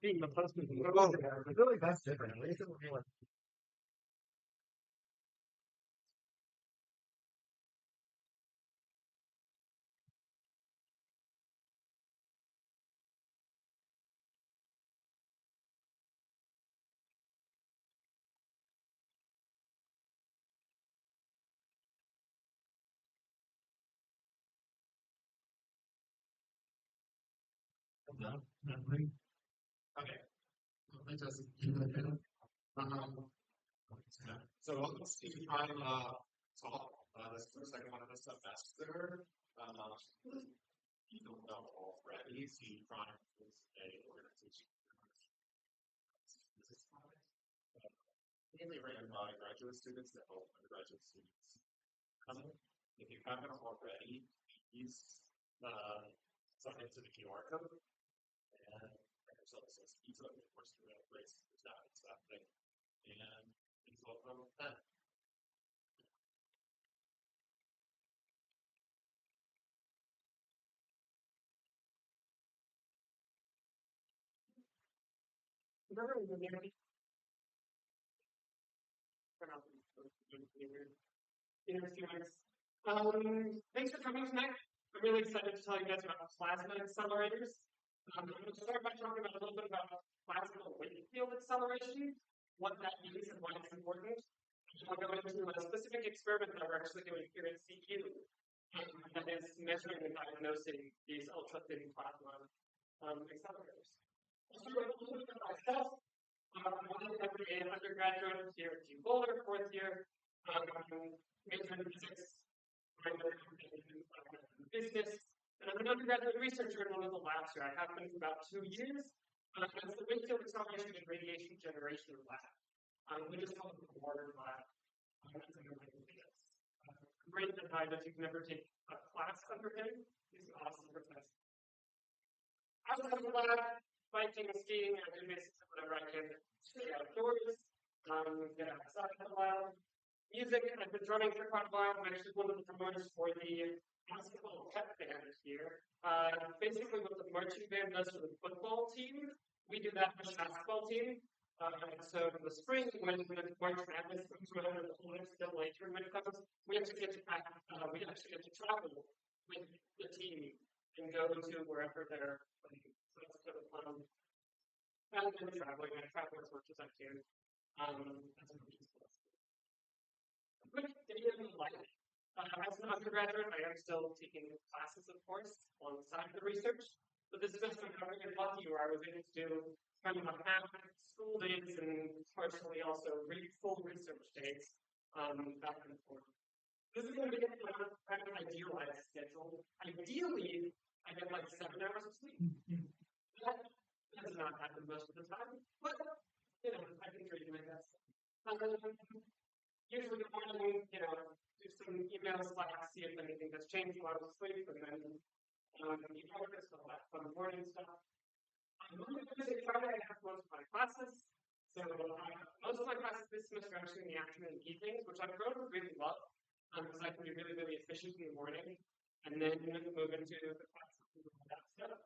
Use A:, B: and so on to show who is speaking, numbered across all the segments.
A: being the postman.
B: Well, really, that's different. At least it would be like.
C: No, nothing. Okay. Let us so let's see if I'm taught this for the second one of the semester. You don't know already, see Braun is a organization. This is mainly written by graduate students that help undergraduate students. If you haven't already, please sign into the QR code and yourself says pizza, of course, you have race, it's that thing. And please welcome that.
A: Thanks for coming tonight. I'm really excited to tell you guys about plasma accelerators. I'm going to start by talking about a little bit about plasma wakefield acceleration, what that means and why it's important. I'll go into a specific experiment that we're actually doing here at CU that is measuring and diagnosing these ultra-thin plasma accelerators. I'll start with a little bit about myself. I'm an undergraduate here at U Boulder, fourth year, major in physics, minor in business, and I'm an undergraduate researcher in one of the labs here. I have been for about 2 years. It's the wakefield acceleration and radiation generation lab. We just call it the water lab. Great advice if you've never taken a class under him. He's an awesome professor. Outside of the lab, biking, skiing, I do basically whatever I can. Stay outdoors, get outside of the lab. Music, I've been drumming for quite a while. I'm actually one of the promoters for the basketball pep band here. Basically, what the marching band does for the football team, we do that for the basketball team. So in the spring, when the March Madness comes around and the whole NCAA tournament comes, we actually get to travel with the team and go to wherever they're playing. So that's kind of fun. I've been traveling. I travel as much as I can. Quick data in life. As an undergraduate, I am still taking classes, of course, alongside the research. But this semester, I'm very lucky where I was able to do kind of half school days and partially also full research days back and forth. This is going to be a kind of idealized schedule. Ideally, I get like 7 hours of sleep. That does not happen most of the time, but I can trade my best. Usually the morning, do some emails, see if anything has changed while I was asleep, and then you focus on that fun morning stuff. Monday, Thursday, Friday, I have most of my classes. So most of my classes this semester are actually in the afternoon and evenings, which I've grown to really love, because I can be really, really efficient in the morning, and then move into the classes and all that stuff.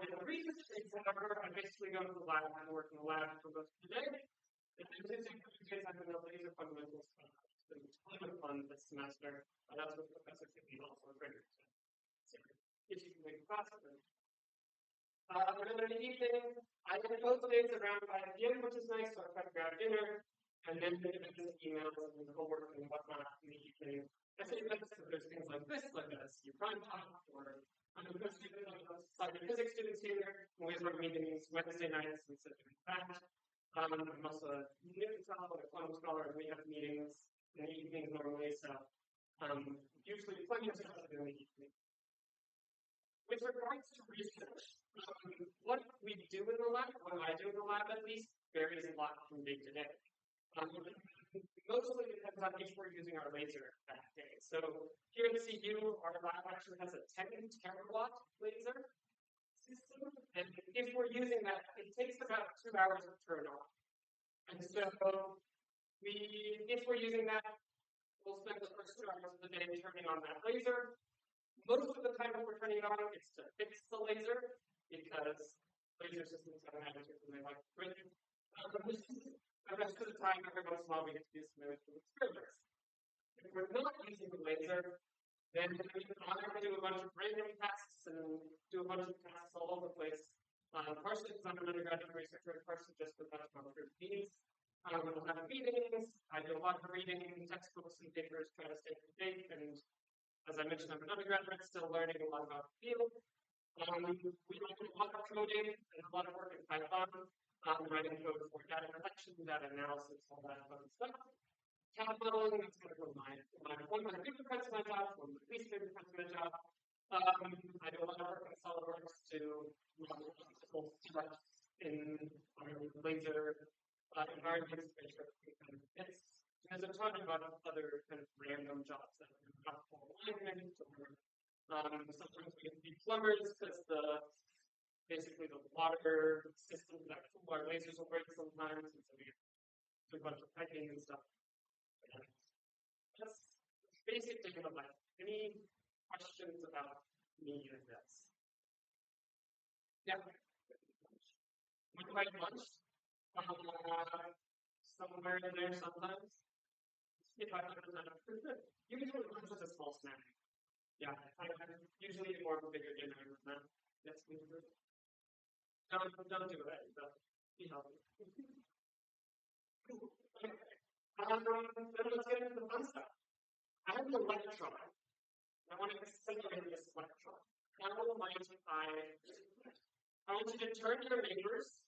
A: And the research days, however, I basically go to the lab and work in the lab for most of the day. And then Tuesdays, I've been a laser fundamentals class. It's been a ton of fun this semester. That's what Professor Tippy also agreed. So if you can make a class of them. And then in the evening, I get both days around 5 p.m., which is nice, so I try to grab dinner, and then the emails and the homework and whatnot in the evening. I say that's because there's things like this, like this, you prime talk, or I'm a good student, like science physics students here, and we have meetings Wednesday nights instead of fact. I'm also a Newton scholar, a quantum scholar, and we have meetings in the evenings normally, so usually plenty of stuff to do in the evening. With regards to research, what we do in the lab, what I do in the lab at least, varies a lot from day to day. Mostly depends on if we're using our laser that day. So here at CU, our lab actually has a 10 terawatt laser system, and if we're using that, it takes about 2 hours to turn on. And so if we're using that, we'll spend the first 2 hours of the day turning on that laser. Most of the time when we're turning it on, it's to fix the laser, because laser systems have additives and they like grid. But the rest of the time, every once in a while, we get to do some experiments. If we're not using the laser, then we can either do a bunch of random tests and do a bunch of tests all over the place. Partially because I'm an undergraduate researcher, and partially just because I'm on group meetings. We'll have meetings. I do a lot of reading textbooks and papers, trying to stay up to date. And as I mentioned, I'm an undergraduate, still learning a lot about the field. We like a lot of coding and a lot of work in Python, writing code for data collection, data analysis, all that fun stuff. CAD modeling, that's kind of one of my favorite parts of my job, one of my least favorite parts of my job. I do a lot of work in SolidWorks to model optical steps in laser environments, make sure it kind of fits. There's a ton of other kind of random jobs that are optical alignment, or sometimes we get to be plumbers because basically the water systems that cool our lasers will break sometimes, and so we get to do a bunch of piping and stuff. That's basic thing of life. Any questions about me and this? Yeah. We can write lunch. Somewhere in there sometimes. If I usually lunch is a small snack. Yeah, I usually more of a bigger dinner than that. That's me. Don't do it, but be healthy. Okay. Then let's get into the fun stuff. I have an electron. I want to accelerate this electron. How might I want you to turn to your neighbors.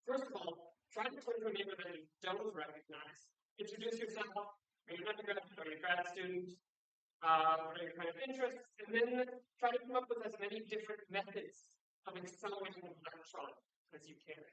A: First of all, try to turn to a neighbor that you don't recognize. Introduce yourself. Are you an undergraduate? Are you a grad student? What are your kind of interests? And then try to come up with as many different methods of accelerating an electron as you can.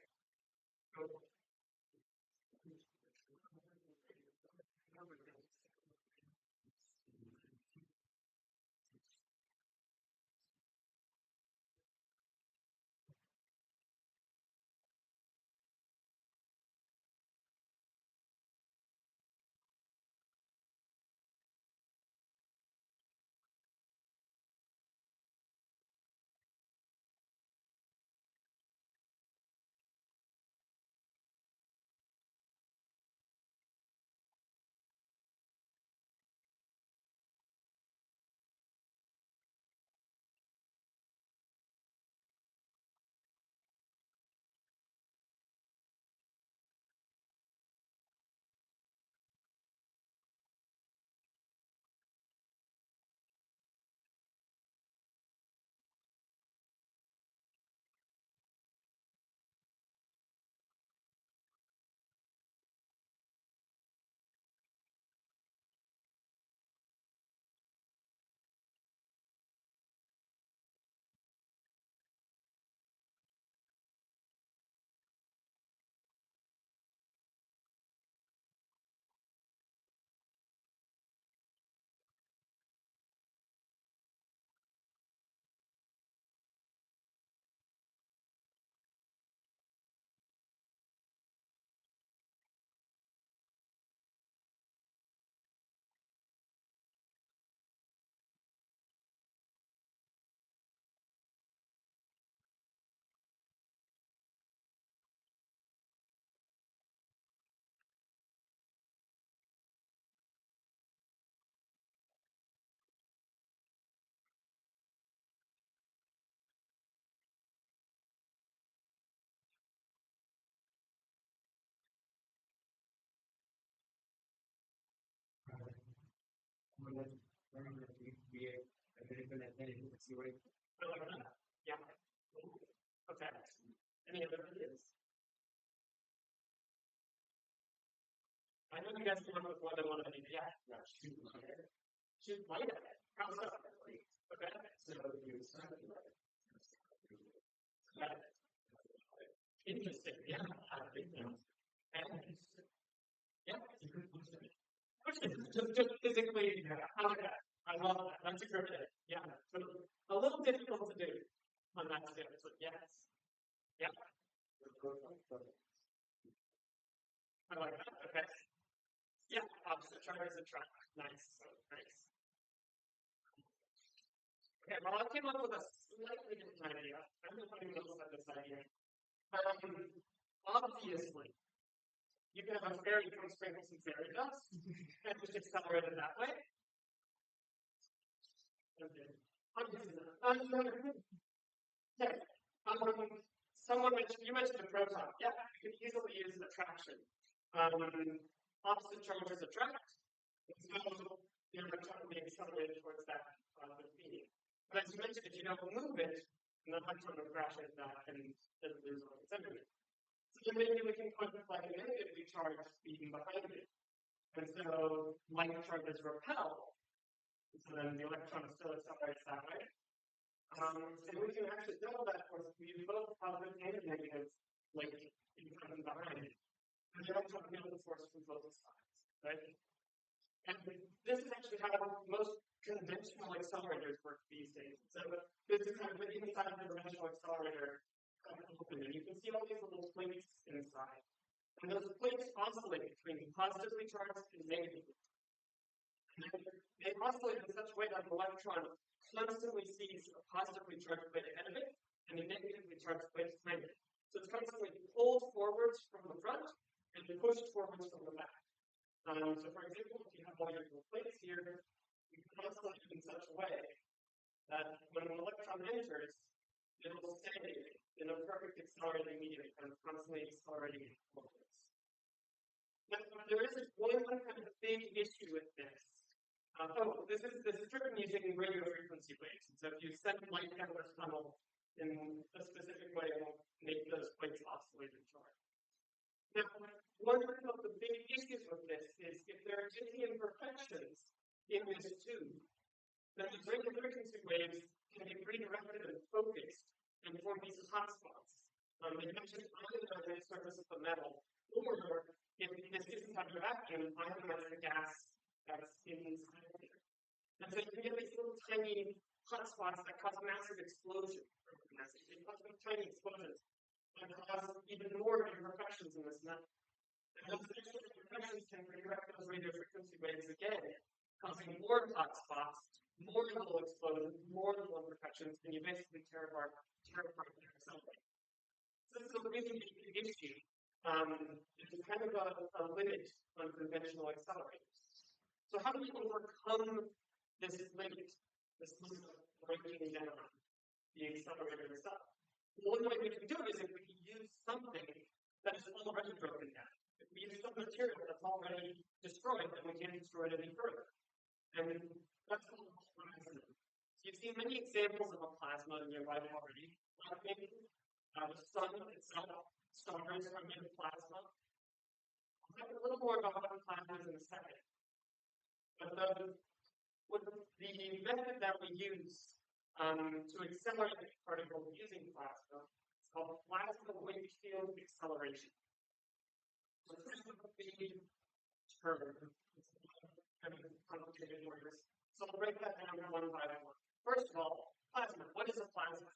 A: Yeah. Okay. Any other ideas? I know you guys came up with more than one of these. Yeah. Shoot lighter. Shoot lighter. How so? Okay. So you interesting. Yeah. Yeah. Just physically. I love that. That's a great idea. Yeah. So a little difficult to do on that scale, but yes. Yeah. I like that. Okay. Yeah, opposite charters and track. Nice. Nice. Okay, well, I came up with a slightly different idea. I'm going to put a little bit of Obviously, you can have a fairy come sprinkle some fairy dust and just accelerate it that way. Okay. Yeah. Someone mentioned, you mentioned a proton. Yeah, you could easily use attraction. Opposite charges attract, and so the electron will be accelerated towards that beam. But as you mentioned, if you don't move it, the electron will crash into that and it'll lose all its energy. So then maybe we can put like a negatively charged beam behind it. And so light charges repel. So then the electron still accelerates that way. And we can actually double that force. We use both positive and negative, like in front and behind. And the electron will the force from both sides, right? And this is actually how most conventional accelerators work these days. So this is kind of inside the conventional accelerator open, and you can see all these little plates inside. And those plates oscillate between positively charged and negatively. And they oscillate in such a way that an electron constantly sees a positively charged plate ahead of it and a negatively charged plate behind it. So it's constantly pulled forwards from the front and pushed forwards from the back. So for example, if you have all your little plates here, you can oscillate in such a way that when an electron enters, it will stay in a perfect accelerating medium, kind of constantly accelerating forwards. Now, there is one kind of big issue with this. This is driven using radio frequency waves. So if you send light out of a tunnel in a specific way, it will make those plates oscillate and charge. Now, one of the big issues with this is if there are any imperfections in this tube, then the radio frequency waves can be redirected and focused and form these hotspots. They mentioned ionized surface of the metal, or if this isn't under vacuum, ionize the gas that's inside of it. And so you can get these little tiny hotspots that cause massive explosions. Tiny explosions and cause even more imperfections in this metal. And those extra imperfections can redirect those radio frequency waves again, causing more hotspots, more little explosions, more little imperfections, and you basically tear apart their accelerator. So this is a really big issue. It's kind of a limit on conventional accelerators. So how do we overcome this limit, this limit of breaking down the accelerator itself? One way we can do it is if we can use something that is already broken down. If we use some material that's already destroyed, then we can't destroy it any further. And that's called plasma. So you've seen many examples of a plasma in your life already. The sun itself, stars are made of plasma. I'll talk a little more about what plasma is in a second. But the method that we use to accelerate the particle using plasma is called plasma wakefield acceleration. So this is a big term. It's kind of complicated words. So I'll break that down one by one. First of all, plasma. What is a plasma?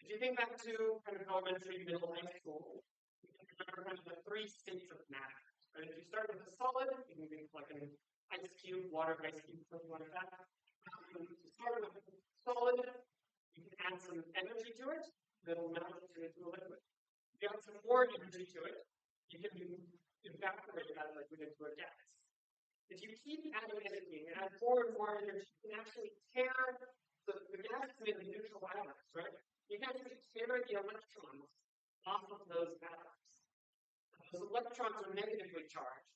A: If you think back to kind of elementary, middle, high school, you can remember kind of the three states of matter. Right? If you start with a solid, you can think like an ice cube, water ice cube, something like that. If you start with a solid, you can add some energy to it, that'll melt it into a liquid. If you add some more energy to it, you can evaporate that liquid into a gas. If you keep adding energy and add more and more energy, you can actually tear the gas is made of neutral atoms, right? You can actually tear the electrons off of those atoms. Those electrons are negatively charged,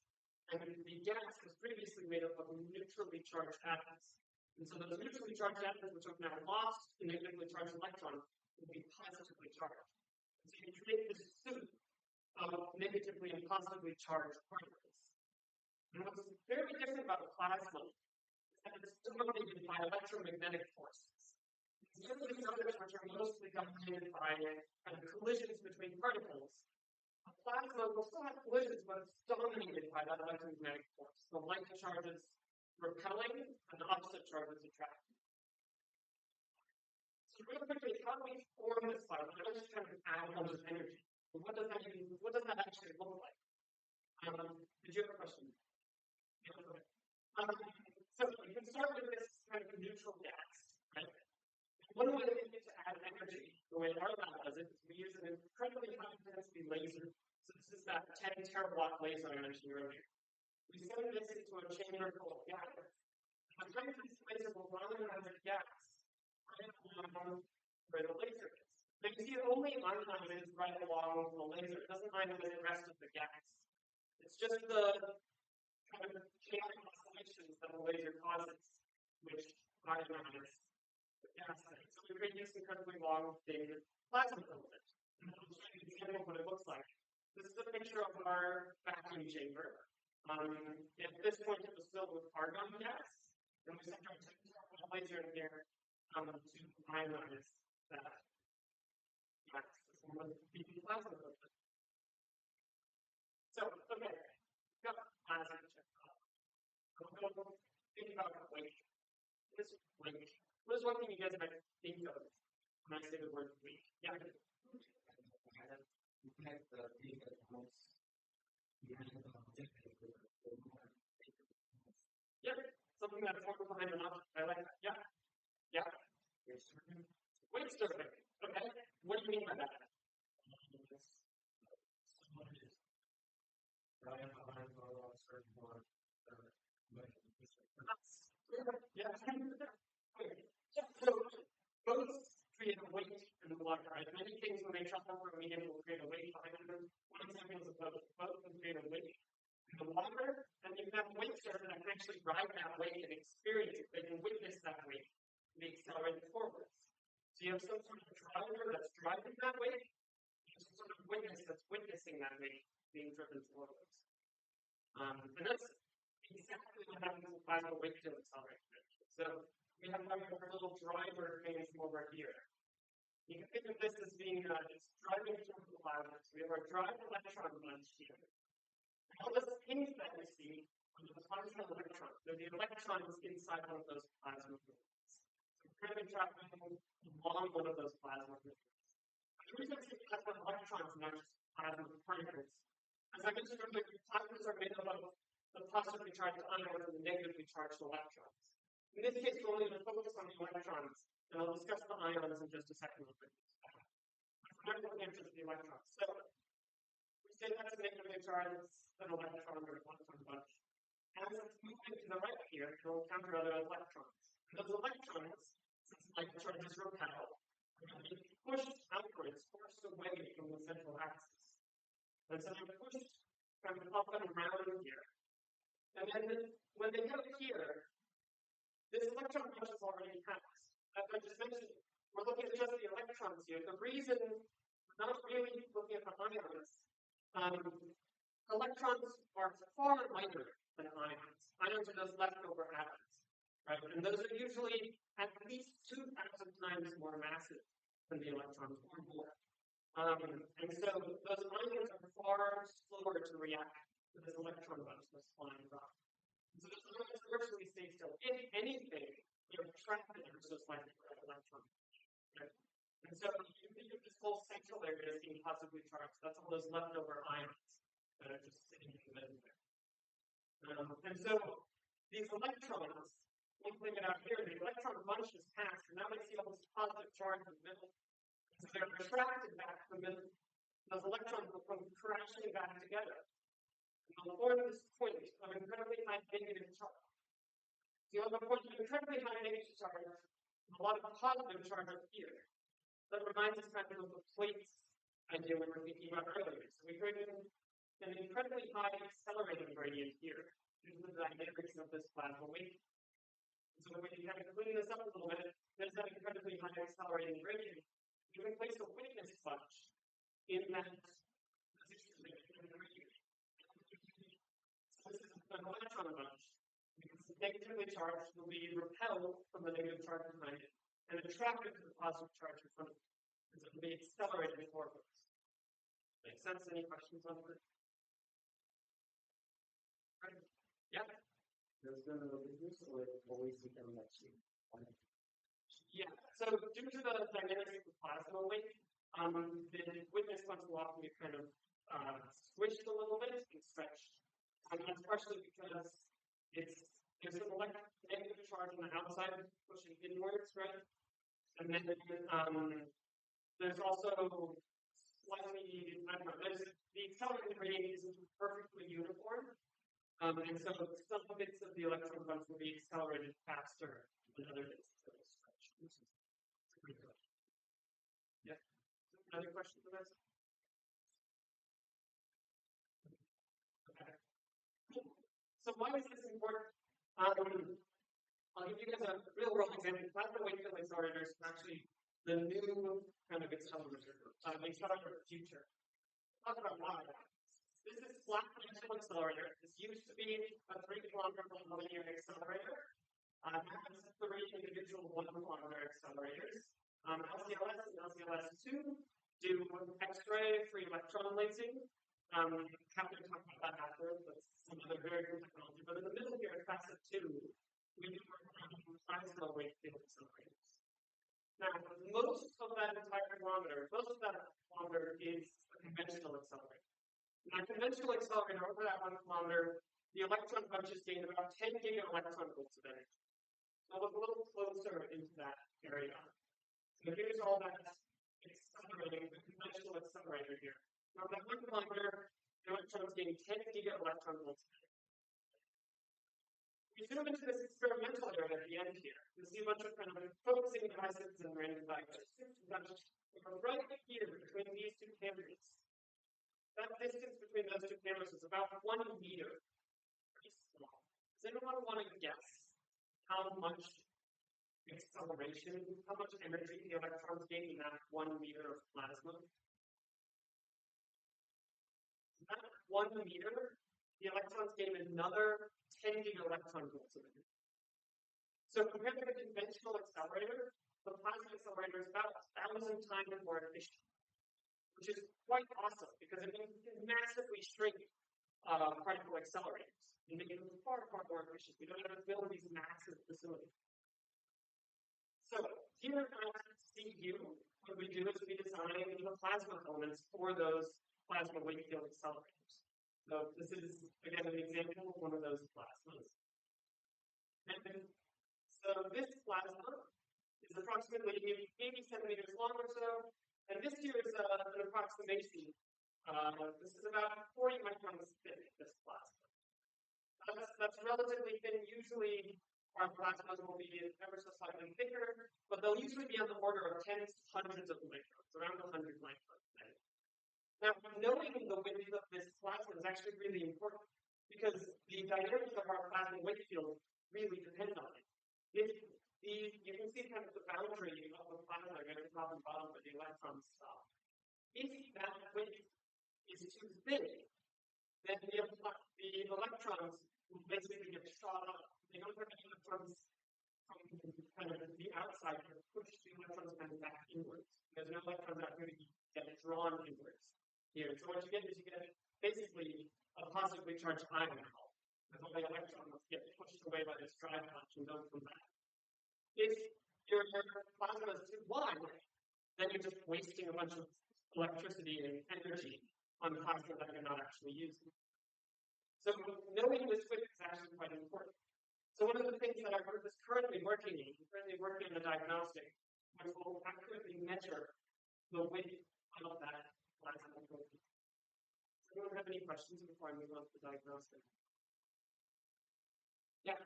A: and the gas was previously made up of neutrally charged atoms. And so those neutrally charged atoms, which have now lost the negatively charged electron, will be positively charged. And so you create this soup of negatively and positively charged particles. And what's very different about a plasma is that it's dominated by electromagnetic forces. Instead of these others, which are mostly dominated by kind of collisions between particles, a plasma will still have collisions, but it's dominated by that electromagnetic force. The like charges repelling and the opposite charges attracting. So real quickly, how do we form this plasma? How does it kind of add a bunch of energy? What does that actually look like? Did you have a question? So you can start with this kind of neutral gas, right? One way to add energy, the way way our lab does it is we use an incredibly high intensity laser. So this is that 10 terawatt laser I mentioned earlier. We send this into a chamber full of gas. And the this laser will run around the gas right along where the laser is. But you see, it only ionizes right along the laser. It doesn't ionize the rest of the gas. It's just the kind of chaotic oscillations that the laser causes, which ionize the gas thing. So we create this incredibly long dated plasma filament. And I'll show you an example of what it looks like. This is a picture of our vacuum chamber. At this point, it was filled with argon gas, and we sent our laser in here to ionize that gas to form the plasma filament. So, okay, got plasma checked out. We'll think about weight. What is weight? What is one thing you guys might think of when I say the word weight? Yeah. Yeah, something that's more behind an object. I like that. Yeah. Yeah. Weight survey. Okay. What do you mean by that? Yeah. So both create a weight in the water, right? Many things when they travel from a medium will create a weight behind them. One example is a boat. Both can create a weight in the water, and you can have a weight surfer that can actually ride that weight and experience it. They can witness that weight and be accelerated forwards. So you have some sort of driver that's driving that weight, and some sort of witness that's witnessing that weight being driven forwards. And that's exactly what happens with plasma wakefield acceleration. So we have our little driver mechanism over here. You can think of this as being it's driving through the plasma. So we have our drive electron bunch here. And all those pings that we see are the functional electrons. They're the electrons inside one of those plasma fields. So we're currently traveling along one of those plasma fields. The reason I say plasma electrons, not just plasma particles, as I mentioned earlier, plasmas are made up of the positively charged ions and the negatively charged electrons. In this case, we're only going to focus on the electrons, and I'll discuss the ions in just a second. We're looking at just the electrons. So we say that's a negatively charged an electron or electron bunch. As it's moving to the right here, it will encounter other electrons. And those electrons, since like charges repel, are going to be pushed outwards, forced away from the central axis. And so they're pushed kind of up and around here. And then when they get up here, this electron bunch is already passed. As I just mentioned, we're looking at just the electrons here. The reason we're not really looking at the ions, electrons are far lighter than ions. Ions are those leftover atoms, right? And those are usually at least 2,000 times more massive than the electrons or more. And so those ions are far slower to react to this electron bunch that's flying around. So those ions virtually stay still. If anything, they're attracted ever so slightly by the electron. Right? And so you think of this whole central area as being positively charged. That's all those leftover ions that are just sitting in the middle there. And so these electrons, one thing out here, the electron bunch is passed, and now they see all this positive charge in the middle. So they're attracted back to the middle. Those electrons will come crashing back together. And they'll form this point of incredibly high negative charge. So you have a point of incredibly high negative charge and a lot of positive charge up here. That reminds us kind of the plates idea we were thinking about earlier. So we created an incredibly high accelerating gradient here due to the dynamics of this plasma wave. So when you kind of clean this up a little bit, there's that incredibly high accelerating gradient. You can place a witness bunch in that position that you're going to read. So this is an electron bunch. Because the negatively charged will be repelled from the negative charge behind it and attracted to the positive charge in front of it. And so it will be accelerated forwards. Make sense? Any questions on that? Right. Yeah.
B: There's going to be this or always become next week.
A: Yeah, so due to the dynamics of the plasma wave, the witness bunch will often get kind of squished a little bit and stretched. And that's partially because there's an negative charge on the outside pushing inwards, right? And then There's also slightly, I don't know, the accelerator gradient isn't perfectly uniform. And so some bits of the electron bunch will be accelerated faster than other bits of the stretch. It's a great question. Yeah. Another question for this? Okay. So why is this important? I'll give you guys a real world example. Plasma wakefield accelerators are actually the new kind of accelerator. They start for the future. Talk about why. This is flat potential accelerator. This used to be a 3-kilometer linear accelerator. Now it's 3 individual 1-kilometer accelerators. LCLS and LCLS2 do X-ray free electron lasing. Happy to talk about that afterwards. That's some other very cool technology. But in the middle here, facet 2, we do plasma wakefield accelerators. Now, most of that entire kilometer, is a conventional accelerator. Now, conventional accelerator over that 1 kilometer, the electron bunches gain about 10 giga-electron volts of energy. So look a little closer into that area. So here's all that accelerating, the conventional accelerator here. Now, that 1 kilometer, the electrons gain 10 giga-electron volts of energy. We zoom into this experimental area at the end here. You'll see a bunch of kind of focusing devices and random diagrams. Right here between these two cameras. That distance between those two cameras is about 1 meter. Pretty small. Does anyone want to guess how much acceleration, how much energy the electrons gain in that 1 meter of plasma? That 1 meter, the electrons gain another 10 giga-electron volts of energy. So compared to the conventional accelerator, the plasma accelerator is about 1,000 times more efficient, which is quite awesome because it means you can massively shrink particle accelerators and make them far, far more efficient. We don't have to build these massive facilities. So here at CU, what we do is we design the plasma elements for those plasma wakefield accelerators. So this is, again, an example of one of those plasmas. And so this plasma is approximately 80 centimeters long or so. And this here is an approximation. This is about 40 microns thick, this plasma. That's relatively thin. Usually, our plasmas will be ever so slightly thicker, but they'll usually be on the order of tens, hundreds of microns, around 100 microns. Now, knowing the width of this plasma is actually really important because the dynamics of our plasma wakefield really depend on it. You can see kind of the boundary of the plasma at the top and bottom where the electrons stop. If that width is too thin, then the electrons will basically get shot up. They don't have any electrons from kind of the outside to push the electrons kind of back inwards. There's no electrons that really get drawn inwards here. So what you get is you get basically a positively charged ion hole. Because all the electrons get pushed away by this drive punch and don't come back. If your plasma is too wide, then you're just wasting a bunch of electricity and energy on plasma that you're not actually using. So knowing this width is actually quite important. So one of the things that our group is currently working in a diagnostic, which will accurately measure the width of that plasma protein. Does anyone have any questions before I move on to the diagnostic? Yeah.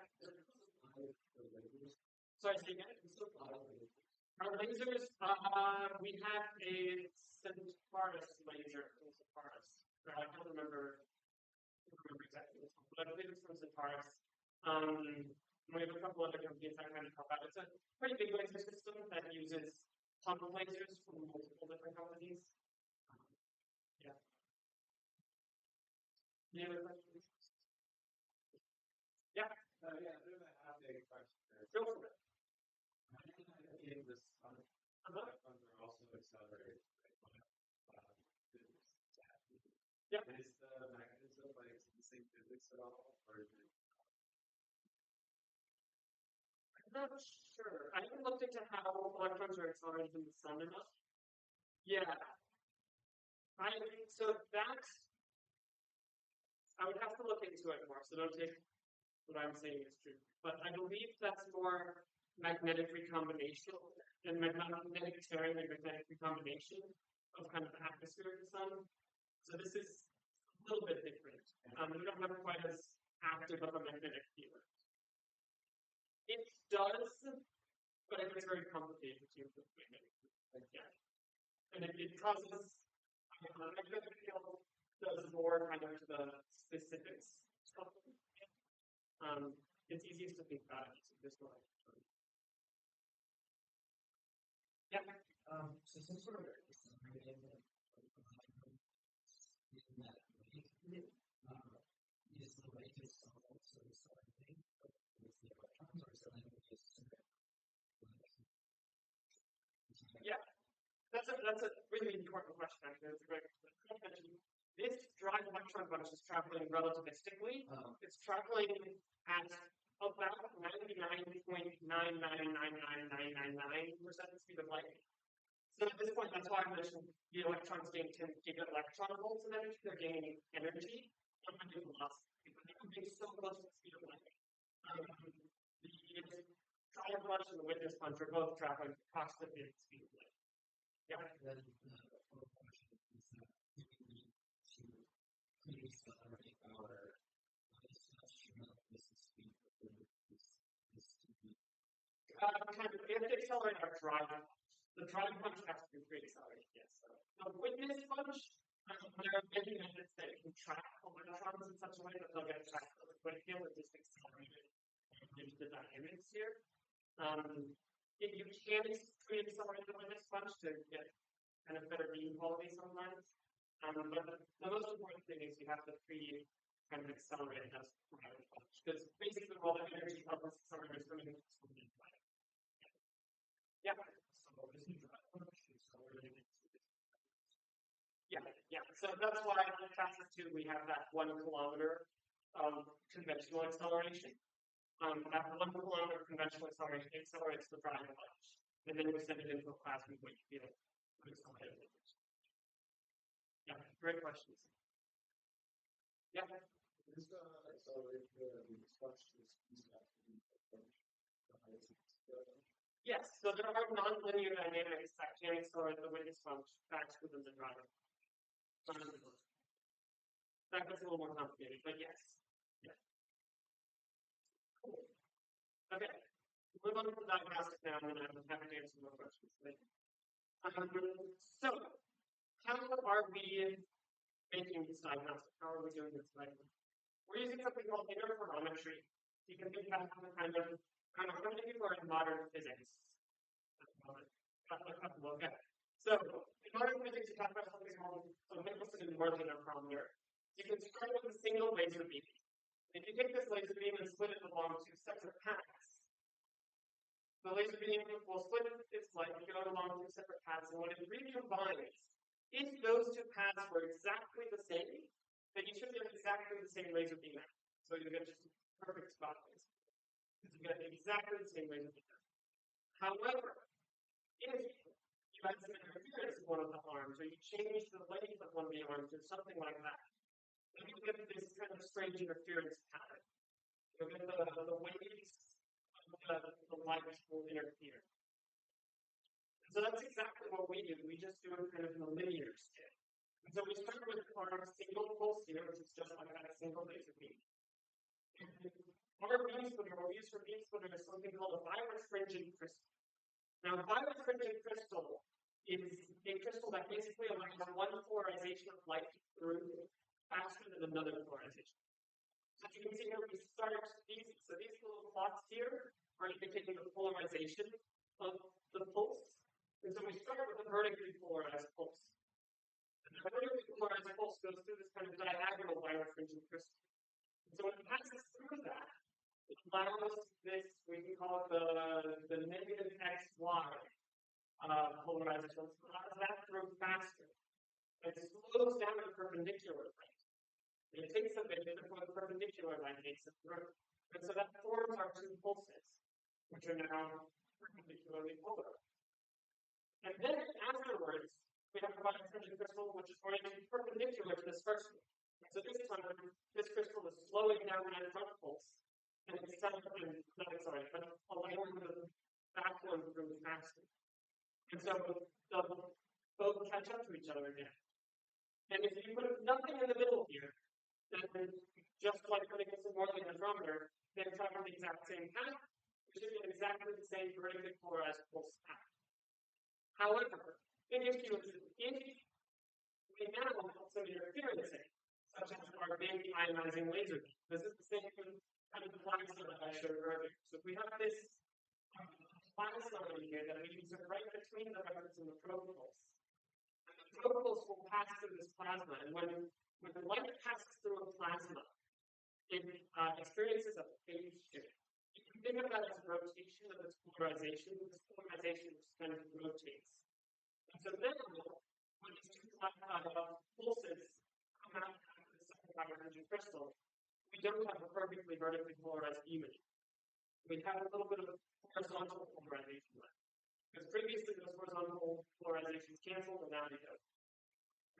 A: Sorry, say again. Our lasers, we have a Centaurus laser from Centaurus. I don't remember exactly which one, but I believe it's from Centaurus. We have a couple other companies that kind of help out. It's a pretty big laser system that uses pump lasers from multiple different companies. Yeah. Any other questions? Yeah.
D: Yeah, a bit of a half-day question there.
A: Go for it.
D: In this electrons are also accelerators, right?
A: Yeah.
D: Is the mechanism like the same physics at all, or is it?
A: I'm not sure. I haven't looked into how electrons are accelerated in the sun enough. Yeah. So that I would have to look into it more. So don't take what I'm saying is true. But I believe that's more magnetic recombination and magnetic tearing and magnetic recombination of kind of the atmosphere of the sun. So this is a little bit different. We don't have quite as active of a magnetic field. It does, but it gets very complicated to use with magnetic field. Yeah. And it causes magnetic field does more kind of to the specifics stuff. It's easiest to think about it this way. Yeah.
B: So some sort of accelerator in that way, is the rate itself also accelerating with the electrons, or is it like just
A: yeah, that's a really important question. Actually, that's a great question. This dry electron bunch is traveling relativistically. It's traveling at about 99.9999999% speed of light. So at this point, that's why I mentioned the electrons gain 10 giga-electron volts of energy. They're gaining energy, not really velocity, because they're being so close to the speed of light. The dry bunch and the witness bunch are both traveling approximately at the speed of light. Yeah.
B: Then the follow-up question is that do we need to pre-accelerate our this speed for this to be?
A: We have to accelerate our dry bunch. The dry bunch has to be pre-accelerated, yes. So the witness bunch, there are many methods that can track electrons in such a way that they'll get tracked to the wakefield and just accelerated into the dynamics here. You can pre-accelerate the witness bunch to get kind of better beam quality sometimes. But the most important thing is you have to kind of accelerate that dry bunch. Because basically all the energy of this accelerator is coming into the light. Yeah. Yeah. So that's why in Fastest 2 we have that 1 kilometer conventional acceleration. That 1 kilometer conventional acceleration accelerates the dry bunch. And then we send it into a plasma wakefield to accelerate it. Yeah, great questions. Yeah.
D: This accelerator instructions
A: Yes, so there are nonlinear dynamics that can accelerate the witness bunch back within the driver. That gets a little more complicated, but yes. Yeah. Cool. Okay. Move on to the diagnostic now, and then I'm happy to answer more questions later. So, how are we making this diagnostic? How are we doing this diagnostic? We're using something called interferometry. You can think about kind of how many people are in modern physics at the moment? Okay. So, in modern physics, you talk about something called a Michelson and Morley interferometer. You can start with a single laser beam. If you take this laser beam and split it along two separate paths, the laser beam will split its light and go along two separate paths, and when it recombines, if those two paths were exactly the same, then you should get exactly the same laser beam out. So you get just perfect spot laser. Because you get exactly the same laser beam out. However, if you add some interference in one of the arms, or you change the length of one of the arms, or something like that, then you get this kind of strange interference pattern. You'll get the waves of the light will interfere. And so that's exactly what we do. We just do it kind of in a linear scale. And so we start with our single pulse here, which is just like that single laser beam. Our beam splitter, what we use for beam splitter is something called a birefringent crystal. Now, a birefringent crystal is a crystal that basically allows one polarization of light through faster than another polarization. So you can see here we start these little plots here are indicating the polarization of the pulse. And so we start with a vertically polarized pulse. And the vertically polarized pulse goes through this kind of diagonal birefringent crystal. And so when it passes through that, it allows this, we can call it the negative XY polarization. It allows that through faster. It slows down the perpendicular rate. It takes a bit before the perpendicular line takes it through. And so that forms our two pulses, which are now perpendicularly polarized. And then afterwards, we have a birefringent crystal, which is going to be perpendicular to this first one. So this time, this crystal is slowing down that front pulse, and it's allowing the back one through faster. And so they'll both catch up to each other again. And if you put nothing in the middle here, then just like putting some more in the thermometer, they travel the exact same path, which is exactly the same vertically polarized pulse path. However, the issue is that if we now have some interferencing, such as our big ionizing laser beam, this is the same kind of plasma that I showed earlier. So if we have this plasma in here that we use right between the reference and the probe pulse, and the probe pulse will pass through this plasma, and when the light passes through a plasma, it experiences a phase shift. You can think of that as a rotation of its polarization. This polarization just kind of rotates. And so then, when these two pulses come out of the second hydrogen crystal, we don't have a perfectly vertically polarized beam anymore. We have a little bit of horizontal polarization left. Because previously those horizontal polarizations canceled, and now they don't.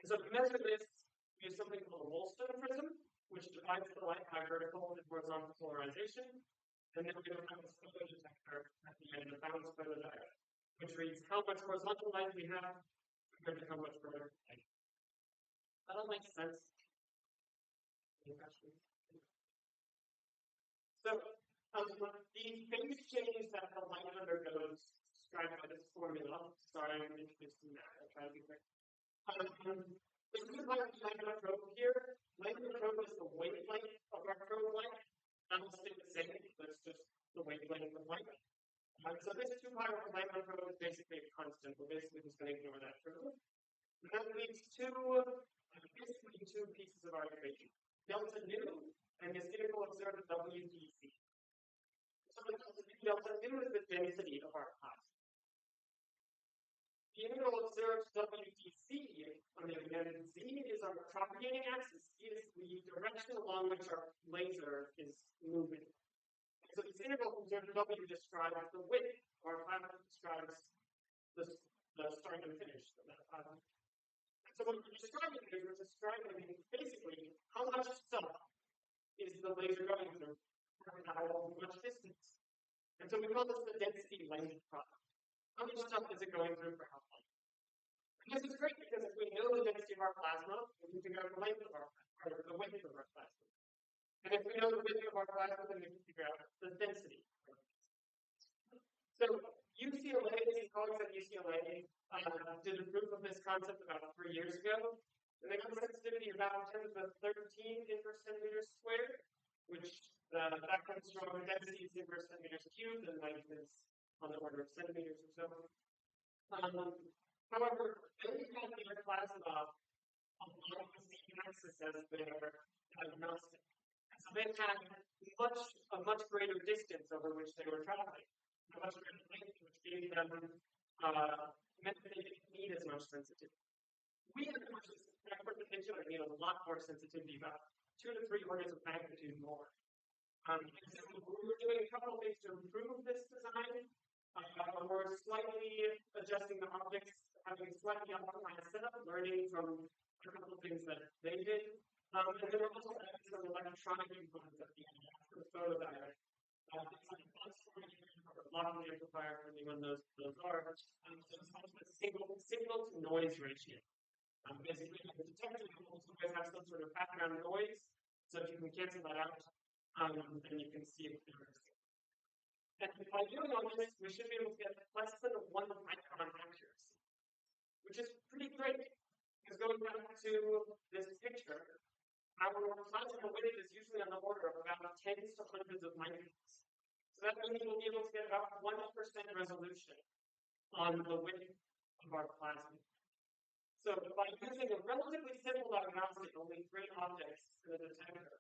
A: And so to measure this, we use something called a Woolston prism, which divides the light by vertical and horizontal polarization. And then we have a photodetector at the end, a balanced photodiode, which reads how much horizontal light we have compared to how much vertical light. That all makes sense. Any questions? So, the phase change that the light undergoes, described by this formula, sorry, I'm introducing that, I'll try to be quick. This is like the magma probe here. Magma probe is the wavelength of our probe light. That will stay the same, that's just the wavelength of light. So this 2 pi over magma probe is basically a constant. We're basically just going to ignore that term. And that leaves basically two pieces of our equation. Delta nu and this integral observed WDC. So delta nu is the density of our plasma. The integral observed WDC, on the other hand, Z is our propagating axis. Z is the direction along which our laser is moving. So this integral observed W describes the width, or plasma describes the start and finish of that plasma. So what we're describing here, we're describing basically how much stuff is the laser going through for how much distance. And so we call this the density length problem. How much stuff is it going through for how long? And this is great because if we know the density of our plasma, we can figure out the length of our plasma, or the width of our plasma. And if we know the width of our plasma, then we can figure out the density. So UCLA, these colleagues at UCLA did a proof of this concept about 3 years ago. And they got a sensitivity about 10 to the 13 inverse centimeters squared, which that comes from density is inverse centimeters cubed, and length is on the order of centimeters or so. However, they had their plasma along the same axis as their diagnostic. So they had a much greater distance over which they were traveling, a much greater length, which gave them meant that they didn't need as much sensitivity. We, unfortunately, need a lot more sensitivity, about 2 to 3 orders of magnitude more. And so we're doing a couple of things to improve this design. We're slightly adjusting the objects, having slightly optimized setup, learning from a couple of things that they did. And then we're also adding some electronic components at the end, the photodiode. It's like a bus or a locking amplifier, for anyone knows what those are. So it's also a signal to noise ratio. Basically, the detector will always have some sort of background noise, so if you can cancel that out, then you can see it clearer. And by doing all this, we should be able to get less than a 1 micron accuracy, which is pretty great. Because going back to this picture, our plasma width is usually on the order of about tens to hundreds of microns. So that means we'll be able to get about 1% resolution on the width of our plasma. So by using a relatively simple diagnostic, only 3 objects in the detector,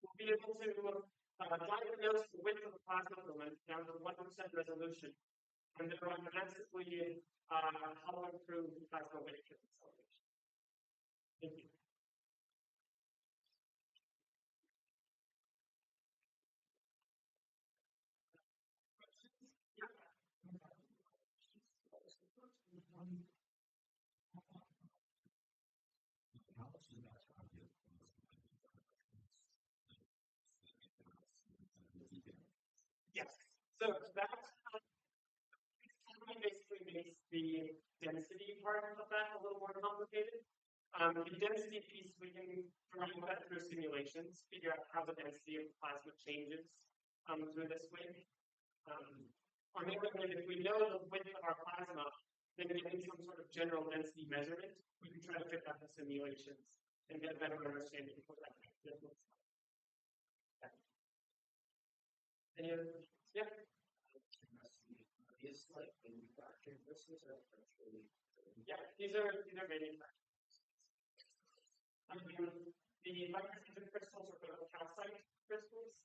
A: we'll be able to diagnose the width of the plasma filament down to 1% resolution, and thereby massively help improve plasma wave acceleration. Thank you. Yes. So that's basically makes the density part of that a little more complicated. The density piece, we can derive that through simulations, figure out how the density of the plasma changes through this way. On the other hand, if we know the width of our plasma, then getting some sort of general density measurement, we can try to fit that in simulations and get a better understanding of what that looks like. Any other questions? Yeah.
B: Is like manufacturing versus actually.
A: Yeah, these are manufacturing. The microstructure crystals are kind of calcite crystals.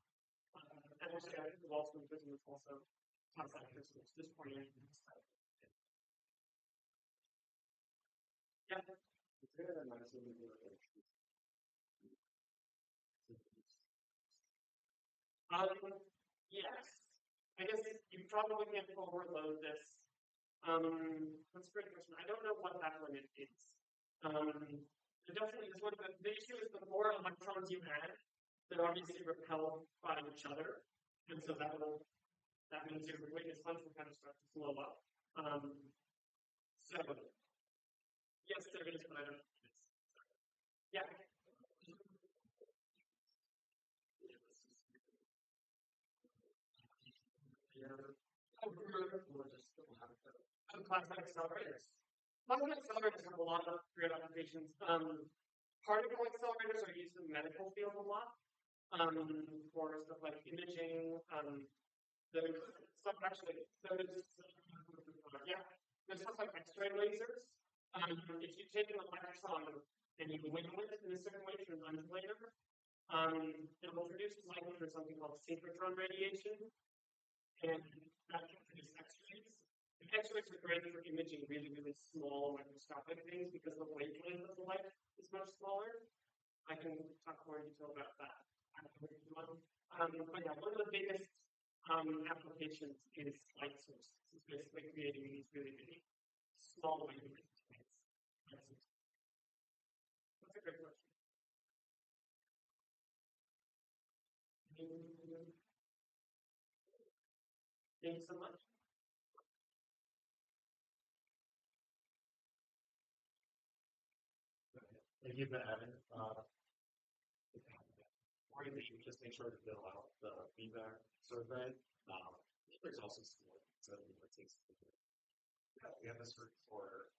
A: And actually, I think the Waltzman prism is also calcite crystals. This point, yeah.
D: Is there a maximum relation?
A: Yes. I guess you probably can't overload this. That's a great question. I don't know what that limit is. Definitely is one of the issue is the more electrons you add, they're obviously repelled by each other. And so that means your witness length will kind of start to flow up. So yes, there is, but I don't know if it is. Yeah. Plasma accelerators. Plasma accelerators have a lot of great applications. Particle accelerators are used in the medical field a lot for stuff like imaging. There's stuff actually. There's stuff like X-ray lasers. If you take an electron and you wiggle it in a certain way through an undulator, it will produce light through something called synchrotron radiation. And that can produce X-rays. And X-rays are great for imaging really, really small microscopic things because the wavelength of the light is much smaller. I can talk more in detail about that after you want. But yeah, one of the biggest applications is light sources. It's basically creating these really, really small wavelength things. That's a great question. Thank you so much.
C: Thank you for having. Or you just make sure to fill out the feedback survey. There's also school, so it takes. We have this for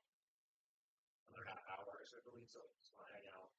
C: another half hour, so I believe so. Just want to hang out.